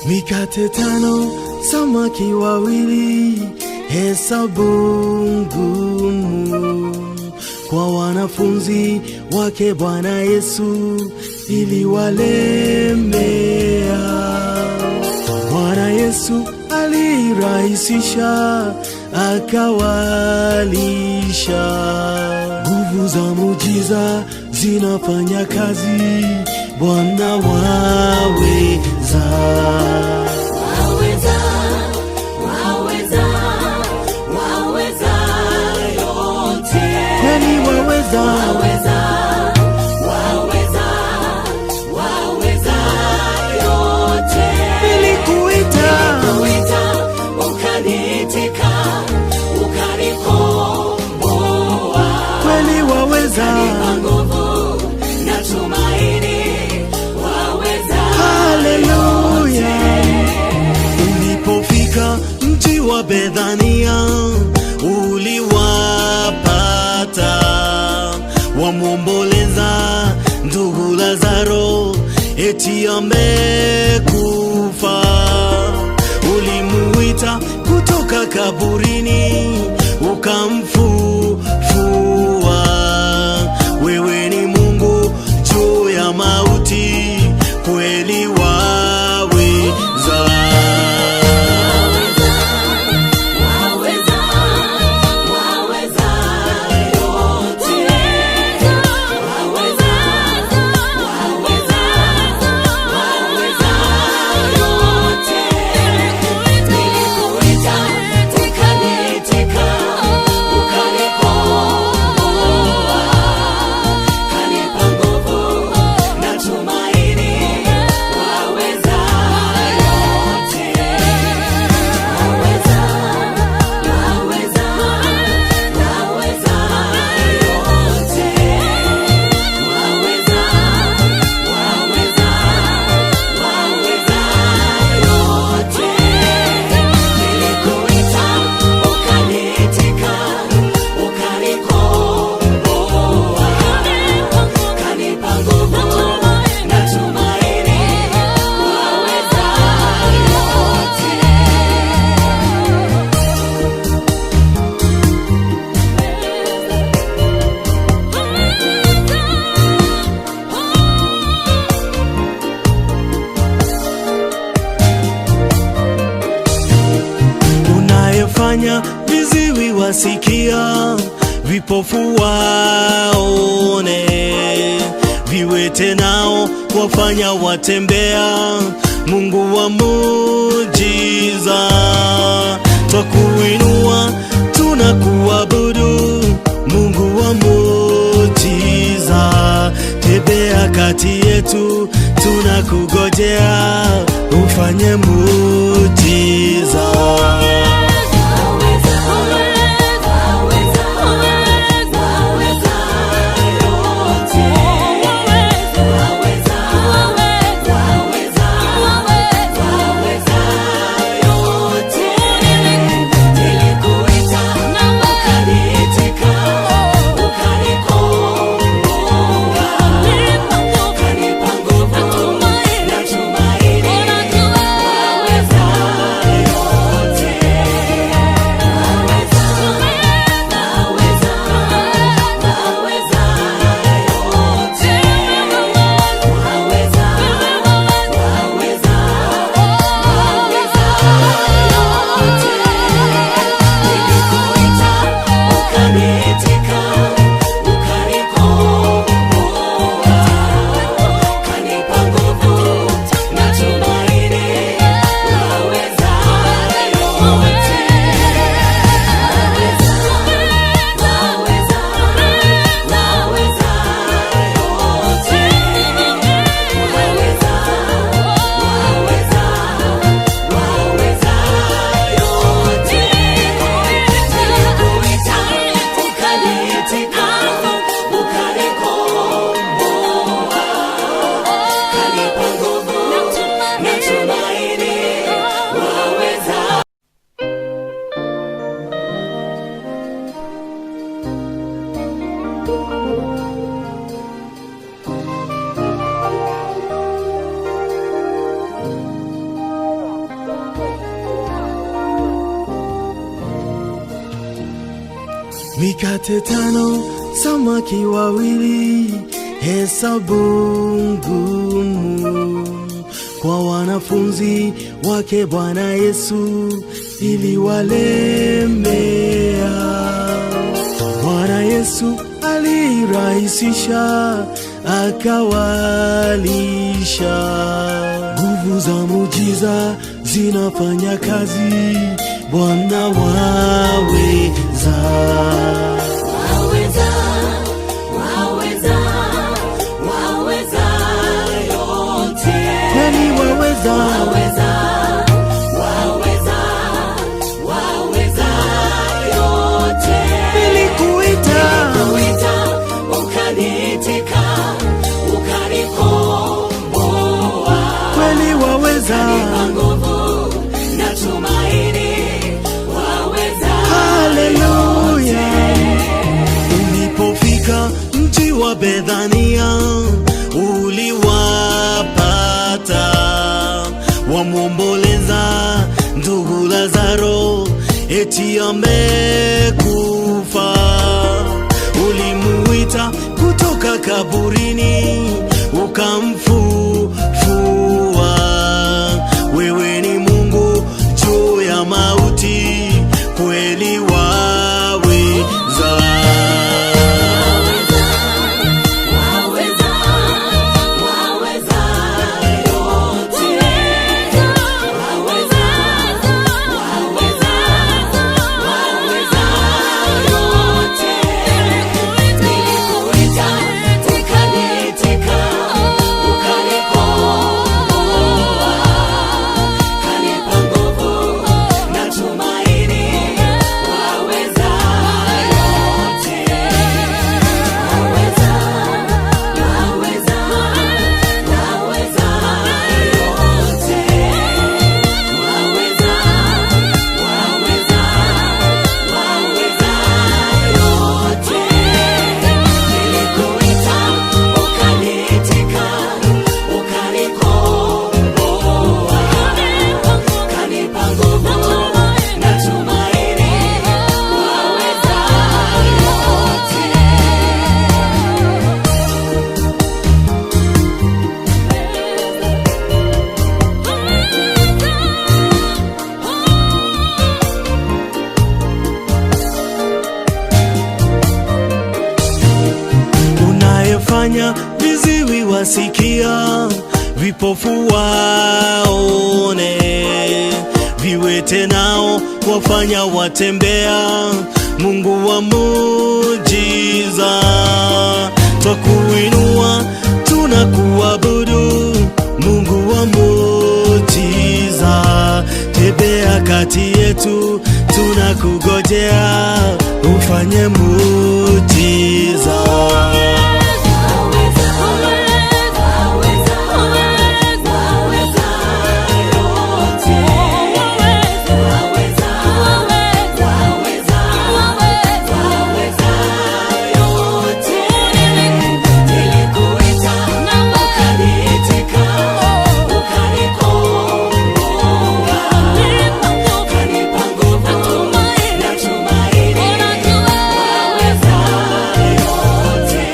Mikate 5, samaki 2, hesabu ngumu kwa wanafunzi wake Bwana Yesu iliwalemea. Bwana Yesu alirahisisha, akawalisha. Nguvu za muujiza zinafanya kazi, Bwana waweza. Waweza, waweza, waweza yote. Kweli waweza. Waweza, waweza, waweza yote. Nilikuita ukaniitika, ukanikomboa. Kweli waweza. Kanipa nguvu na tumaini. Haleluya. Ulipofika mji wa Bethania, uliwapata wamwomboleza ndugu Lazaro, eti amekufa. Ulimuita kutoka kaburini, ukamfufua. Wewe ni Mungu juu ya mauti, kweli waweza. Viziwi wasikia, vipofu waone, viwete nao wafanya watembea. Mungu wa muujiza, twakuinua tunakuabudu. Mungu wa muujiza, tembea kati yetu, tunakugojea ufanye muujiza. Waweza yote. Mikate 5, samaki 2, hesabu ngumu kwa wanafunzi wake Bwana Yesu iliwalemea. Bwana Yesu alirahisisha, akawalisha. Nguvu za muujiza zinafanya kazi, Bwana waweza. Waweza, waweza, waweza yote. Kweli waweza. Waweza, waweza, waweza yote. Nilikuita ukaniitika, ukanikomboa. kweli waweza. Kanipa nguvu na tumaini, waweza Haleluya. Ulipofika mji wa Bethania, uliwapata wamwomboleza ndugu Lazaro, eti amekufa. Ulimuita kutoka kaburini, ukamfufua. Wewe ni Mungu juu ya mauti, kweli waweza. waweza, waweza yote. Waweza, waweza, waweza yote. Nilikuita, ukaniitika, ukanikomboa. Kanipa nguvu na tumaini, waweza yote. Waweza, waweza, waweza yote. Waweza, waweza, waweza yote. Nilikuita, ukaniitika, ukanikomboa. Kanipa nguvu na tumaini, waweza yote. Unayefanya viziwi wasikia, vipofu waone, viwete nao wafanya watembea. Mungu wa muujiza, twakuinua, tunakuabudu. Mungu wa muujiza, tembea kati yetu, tunakugojea ufanye muujiza. Waweza yote.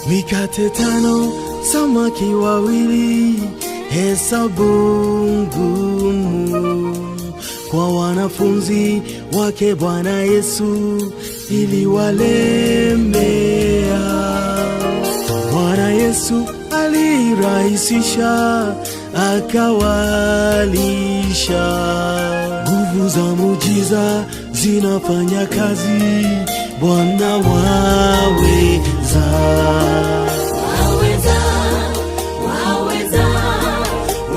Mikate 5, samaki 2, hesabu ngumu kwa wanafunzi wake Bwana Yesu iliwalemea. Bwana Yesu alirahisisha, akawalisha. Nguvu za muujiza zinafanya kazi, Bwana waweza. Waweza, waweza,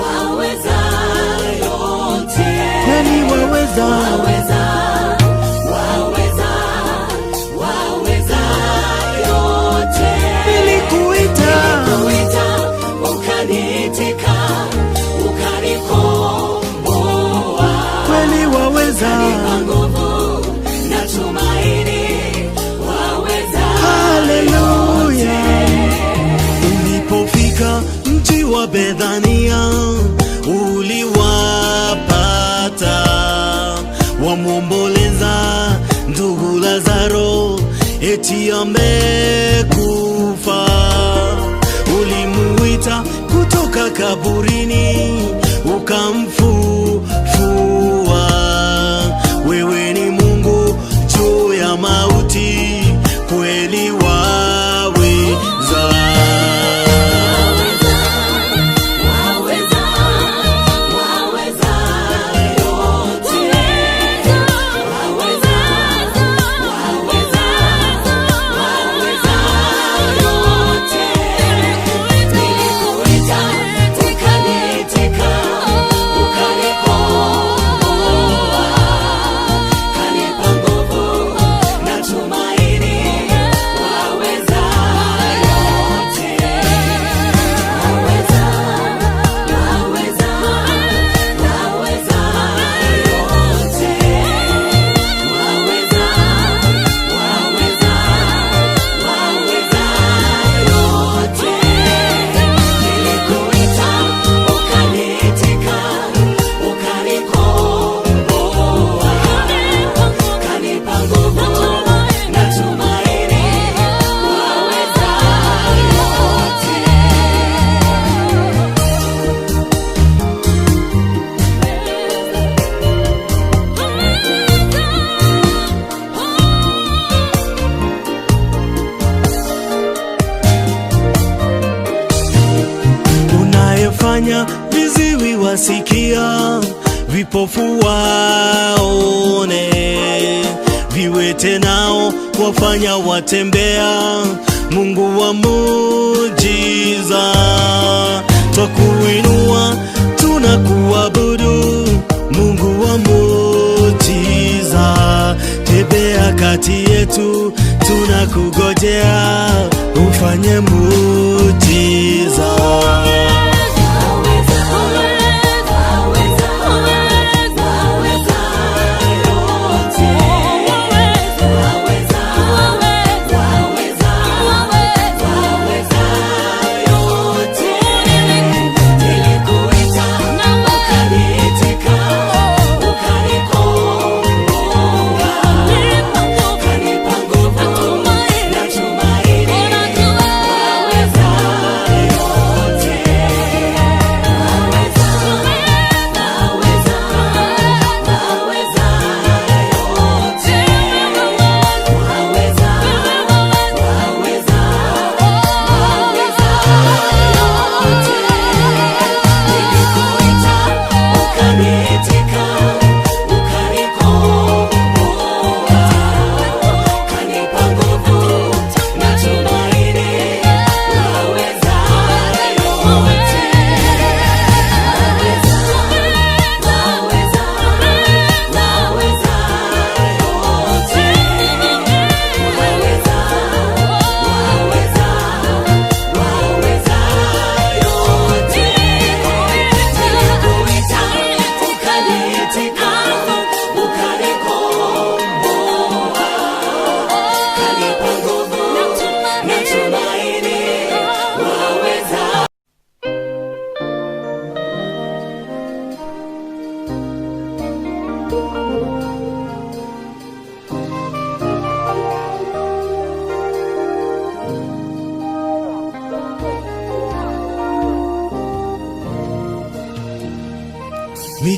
waweza yote. Kweli waweza. Waweza, waweza, waweza yote. Nilikuita ukaniitika, ukanikomboa. kweli waweza. Ukanipa nguvu na tumaini. Waweza Haleluya. Ulipofika mji wa Bethania, uliwapata wamwomboleza ndugu Lazaro, eti amekufa. Ulimuita kutoka kaburini, ukamfufua. Wewe ni Mungu juu ya mauti, kweli waweza. waweza, waweza yote. Waweza, waweza, waweza yote. Nilikuita, ukaniitika, ukanikomboa. Kanipa nguvu na tumaini. Waweza yote. Waweza, waweza, waweza yote. Waweza, waweza, waweza yote. Nilikuita, ukaniitika, ukanikomboa. Kanipa nguvu na tumaini. Waweza yote. Unayefanya viziwi wasikia, vipofu waone, viwete nao wafanya watembea. Mungu wa muujiza, twakuinua, tunakuabudu. Mungu wa muujiza, tembea kati yetu, tunakugojea ufanye muujiza. Waweza yote.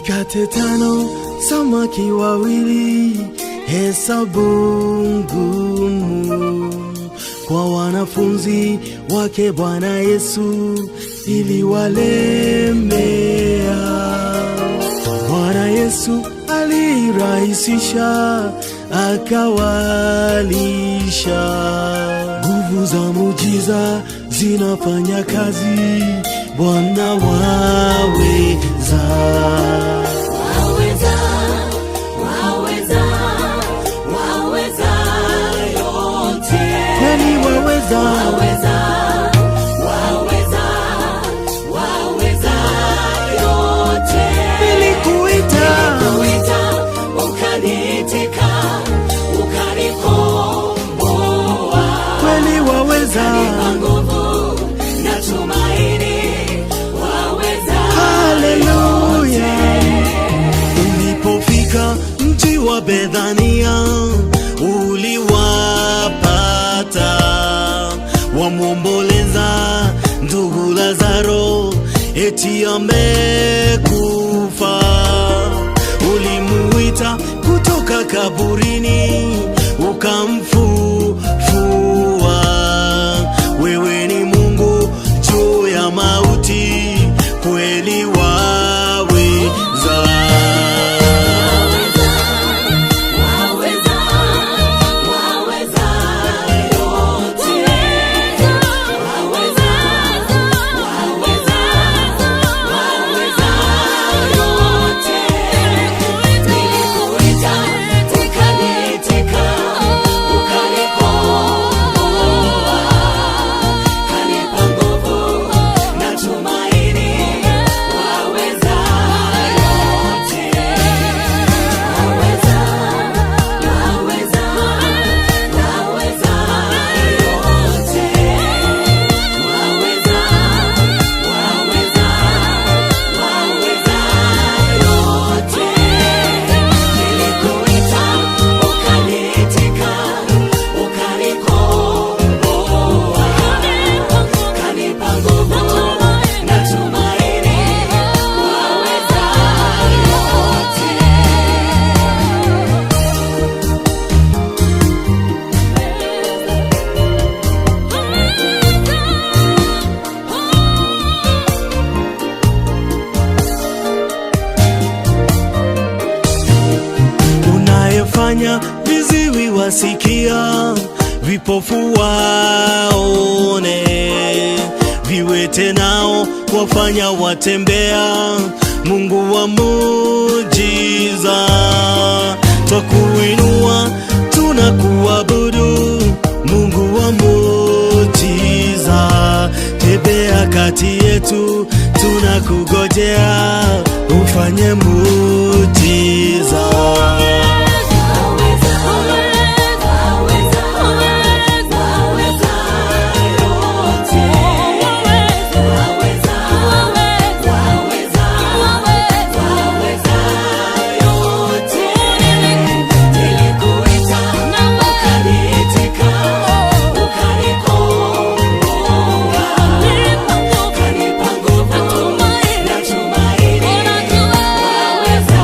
Mikate 5, samaki 2, hesabu ngumu kwa wanafunzi wake Bwana Yesu iliwalemea. Bwana Yesu alirahisisha, akawalisha. Nguvu za muujiza zinafanya kazi, Bwana waweza. Waweza, waweza, waweza yote. Kweli waweza. Waweza, waweza, waweza yote. Nilikuita ukaniitika, ukanikomboa. kweli waweza. Kanipa nguvu na tumaini, waweza Haleluya. Ulipofika mji wa Bethania, uliwapata wamwomboleza ndugu Lazaro, eti amekufa. Ulimuita kutoka kaburini, ukamfufua. Wewe ni Mungu juu ya mauti, kweli waweza. waweza, waweza yote. Waweza, waweza, waweza yote. Nilikuita, ukaniitika, ukanikomboa. Kanipa nguvu na tumaini, waweza yote. Waweza, waweza, waweza yote. Waweza, waweza, waweza yote. Nilikuita, ukaniitika, ukanikomboa. Kanipa nguvu na tumaini, waweza yote. Unayefanya viziwi wasikia, vipofu waone, viwete nao wafanya watembea. Mungu wa muujiza, twakuinua, tunakuabudu. Mungu wa muujiza, tembea kati yetu, tunakugojea ufanye muujiza. Waweza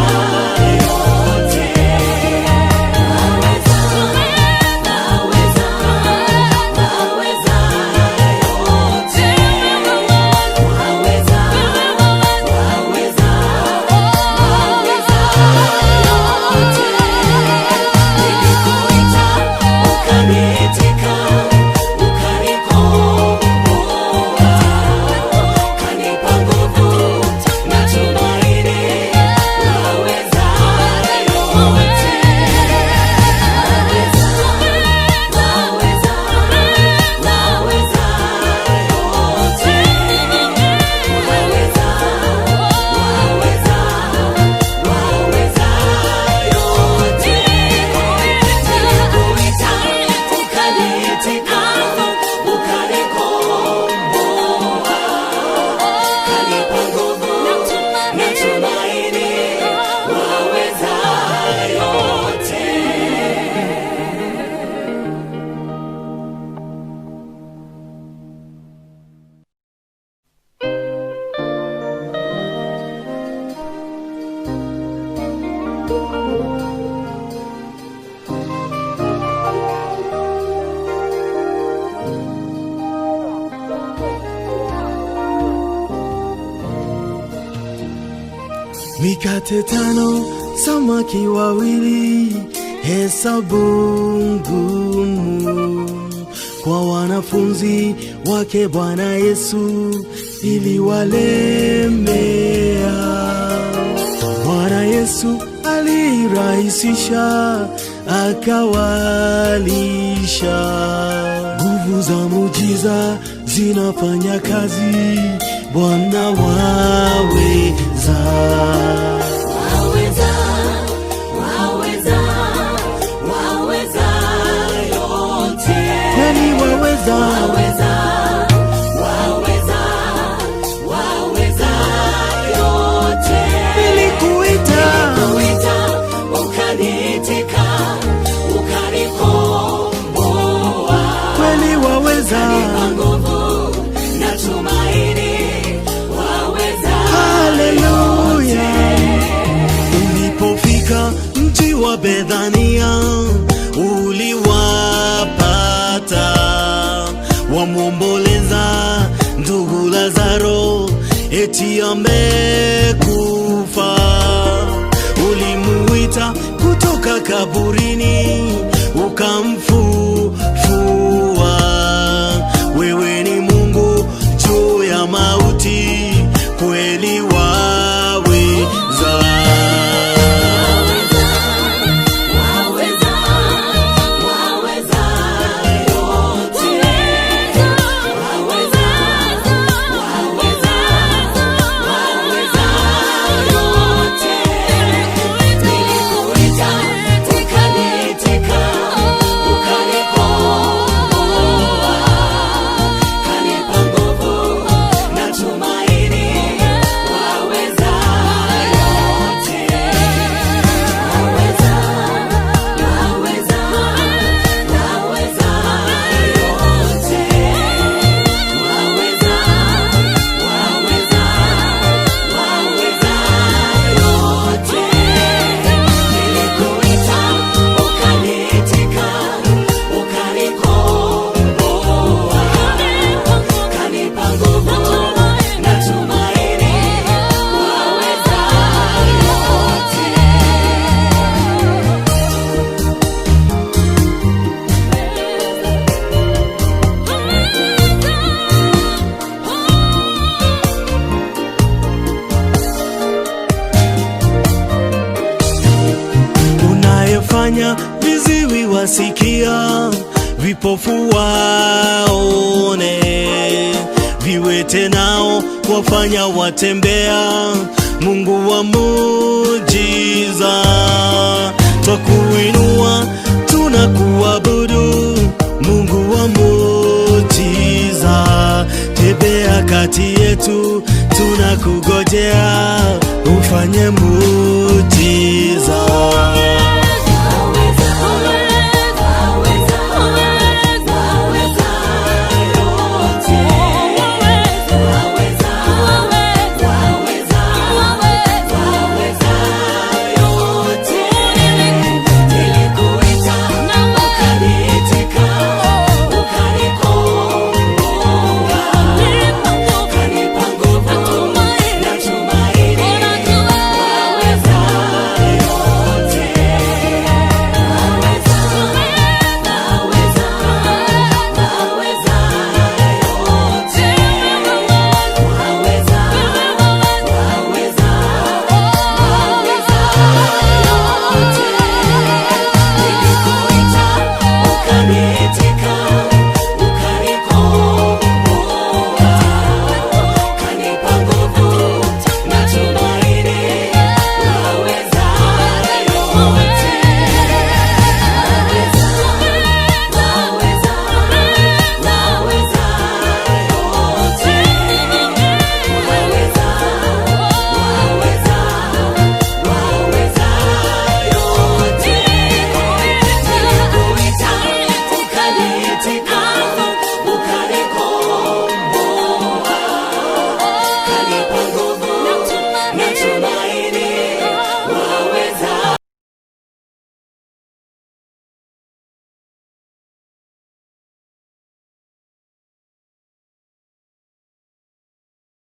Mikate 5, samaki 2, hesabu ngumu kwa wanafunzi wake Bwana Yesu iliwalemea. Bwana Yesu alirahisisha, akawalisha. Nguvu za muujiza zinafanya kazi, Bwana waweza. Waweza, waweza, waweza yote. Kweli waweza. Waweza, waweza, waweza yote. Nilikuita ukaniitika, ukanikomboa. kweli waweza. Kanipa nguvu na tumaini, waweza. Haleluya. Ulipofika mji wa Bethania, uliwapata wamwomboleza ndugu Lazaro, eti amekufa. Ulimuita kutoka kaburini, ukamfufua. Wewe ni Mungu juu ya mauti, kweli waweza. Waweza, waweza yote. Waweza, waweza, waweza yote. Nilikuita, ukaniitika, ukanikomboa. Kanipa nguvu na tumaini, waweza yote. Waweza, waweza, waweza yote. Waweza, waweza, waweza yote. Nilikuita, ukaniitika, ukanikomboa. Kanipa nguvu na tumaini, waweza yote. Unayefanya viziwi wasikia, vipofu waone, viwete nao wafanya watembea. Mungu wa muujiza, twakuinua, tunakuabudu. Mungu wa muujiza, tembea kati yetu, tunakugojea ufanye muujiza.